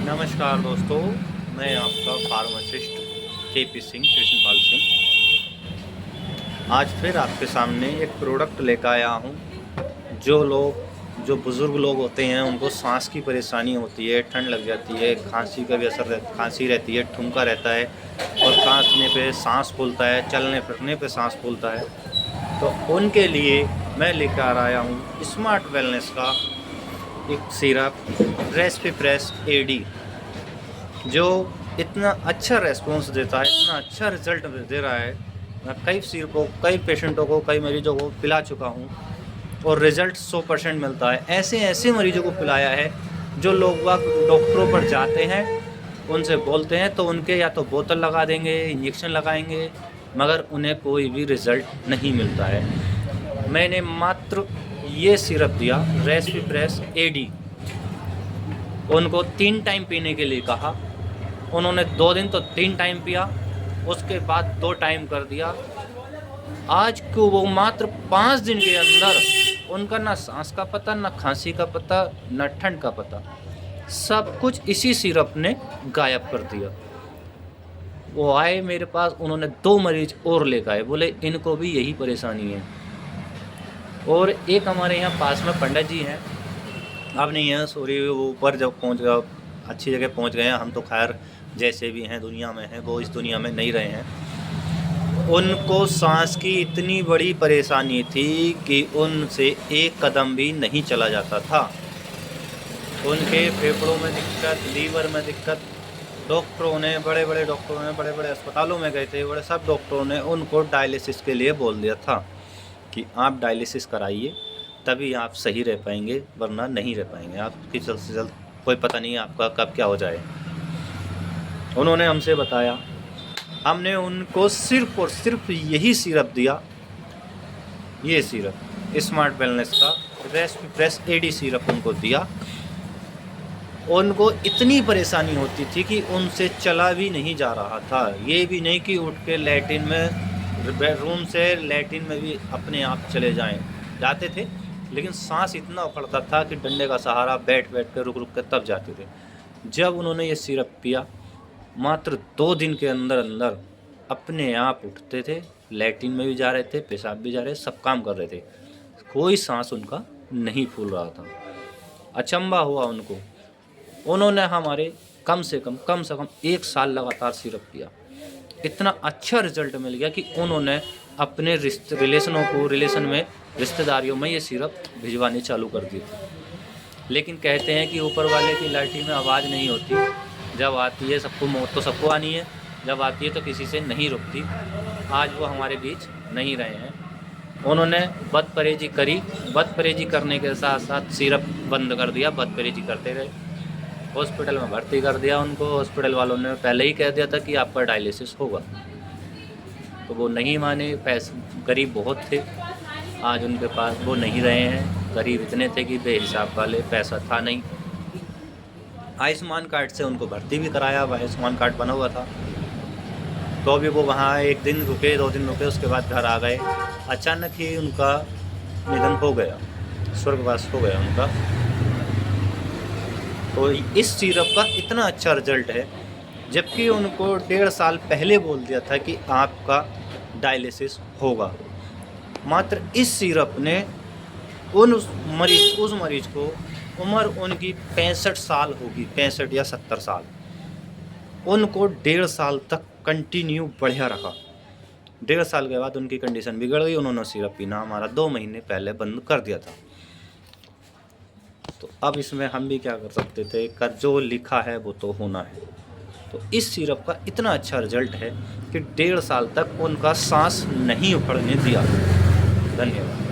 नमस्कार दोस्तों, मैं आपका फार्मासिस्ट केपी सिंह कृष्णपाल सिंह आज फिर आपके सामने एक प्रोडक्ट लेकर आया हूँ। जो बुज़ुर्ग लोग होते हैं उनको सांस की परेशानी होती है, ठंड लग जाती है, खांसी का भी खांसी रहती है, ठुमका रहता है और खांसने पे सांस फूलता है, चलने फिरने पे सांस फूलता है। तो उनके लिए मैं लेकर आया हूँ स्मार्ट वेलनेस का एक सिरप रेस्पिप्रेस एडी, जो इतना अच्छा रेस्पॉन्स देता है, इतना अच्छा रिज़ल्ट दे रहा है। मैं कई पेशेंटों को, कई मरीजों को पिला चुका हूँ और रिज़ल्ट 100% मिलता है। ऐसे मरीजों को पिलाया है जो लोग बाग डॉक्टरों पर जाते हैं, उनसे बोलते हैं तो उनके या तो बोतल लगा देंगे, इंजेक्शन लगाएंगे, मगर उन्हें कोई भी रिज़ल्ट नहीं मिलता है। मैंने मात्र ये सिरप दिया रेस्पिप्रेस एडी, उनको 3 टाइम पीने के लिए कहा। उन्होंने 2 दिन तो 3 टाइम पिया, उसके बाद 2 टाइम कर दिया। आज को वो मात्र 5 दिन के अंदर उनका ना सांस का पता, ना खांसी का पता, ना ठंड का पता, सब कुछ इसी सिरप ने गायब कर दिया। वो आए मेरे पास, उन्होंने 2 मरीज और लेकर आए, बोले इनको भी यही परेशानी है। और एक हमारे यहाँ पास में पंडित जी हैं, अब नहीं है, सॉरी, वो ऊपर जब पहुँच गया, अच्छी जगह पहुँच गए हैं। हम तो खैर जैसे भी हैं दुनिया में हैं, वो इस दुनिया में नहीं रहे हैं। उनको सांस की इतनी बड़ी परेशानी थी कि उनसे एक कदम भी नहीं चला जाता था। उनके फेफड़ों में दिक्कत, लीवर में दिक्कत, डॉक्टरों ने, बड़े बड़े डॉक्टरों ने, बड़े बड़े अस्पतालों में गए थे, बड़े सब डॉक्टरों ने उनको डायलिसिस के लिए बोल दिया था कि आप डायलिसिस कराइए, तभी आप सही रह पाएंगे, वरना नहीं रह पाएंगे। आपकी जल्द से जल्द कोई पता नहीं आपका कब क्या हो जाए। उन्होंने हमसे बताया, हमने उनको सिर्फ और सिर्फ यही सिरप दिया, ये सिरप स्मार्ट वेलनेस का रेस्पिप्रेस एडी सिरप उनको दिया। उनको इतनी परेशानी होती थी कि उनसे चला भी नहीं जा रहा था। ये भी नहीं कि उठ के लैट्रिन में, बेडरूम से लैट्रिन में भी अपने आप चले जाते थे, लेकिन सांस इतना उखड़ता था कि डंडे का सहारा बैठ कर रुक कर तब जाते थे। जब उन्होंने ये सिरप पिया, मात्र 2 दिन के अंदर अपने आप उठते थे, लैट्रिन में भी जा रहे थे, पेशाब भी जा रहे, सब काम कर रहे थे, कोई सांस उनका नहीं फूल रहा था। अचंभा हुआ उनको। उन्होंने हमारे कम से कम 1 साल लगातार सिरप पिया। इतना अच्छा रिजल्ट मिल गया कि उन्होंने अपने रिलेशन में, रिश्तेदारियों में ये सिरप भिजवानी चालू कर दी थी। लेकिन कहते हैं कि ऊपर वाले की लाठी में आवाज़ नहीं होती, जब आती है सबको, मौत तो सबको आनी है, जब आती है तो किसी से नहीं रुकती। आज वो हमारे बीच नहीं रहे हैं। उन्होंने बदपरहेजी करी, बदपरहेजी करने के साथ साथ सिरप बंद कर दिया, बदपरहेजी करते रहे। हॉस्पिटल में भर्ती कर दिया उनको। हॉस्पिटल वालों ने पहले ही कह दिया था कि आपका डायलिसिस होगा, तो वो नहीं माने। पैसे गरीब बहुत थे, आज उनके पास वो नहीं रहे हैं। गरीब इतने थे कि बेहिसाब वाले, पैसा था नहीं। आयुष्मान कार्ड से उनको भर्ती भी कराया, आयुष्मान कार्ड बना हुआ था, तो अभी वो वहाँ 1 दिन रुके, 2 दिन रुके, उसके बाद घर आ गए। अचानक ही उनका निधन हो गया, स्वर्गवास हो गया उनका। तो इस सिरप का इतना अच्छा रिजल्ट है, जबकि उनको 1.5 साल पहले बोल दिया था कि आपका डायलिसिस होगा। मात्र इस सिरप ने उस मरीज को, उम्र उनकी 65 साल होगी, 65 या 70 साल, उनको 1.5 साल तक कंटिन्यू बढ़िया रखा। 1.5 साल के बाद उनकी कंडीशन बिगड़ गई। उन्होंने सिरप पीना हमारा 2 महीने पहले बंद कर दिया था। तो अब इसमें हम भी क्या कर सकते थे, कर जो लिखा है वो तो होना है। तो इस सिरप का इतना अच्छा रिजल्ट है कि 1.5 साल तक उनका सांस नहीं उखड़ने दिया। धन्यवाद।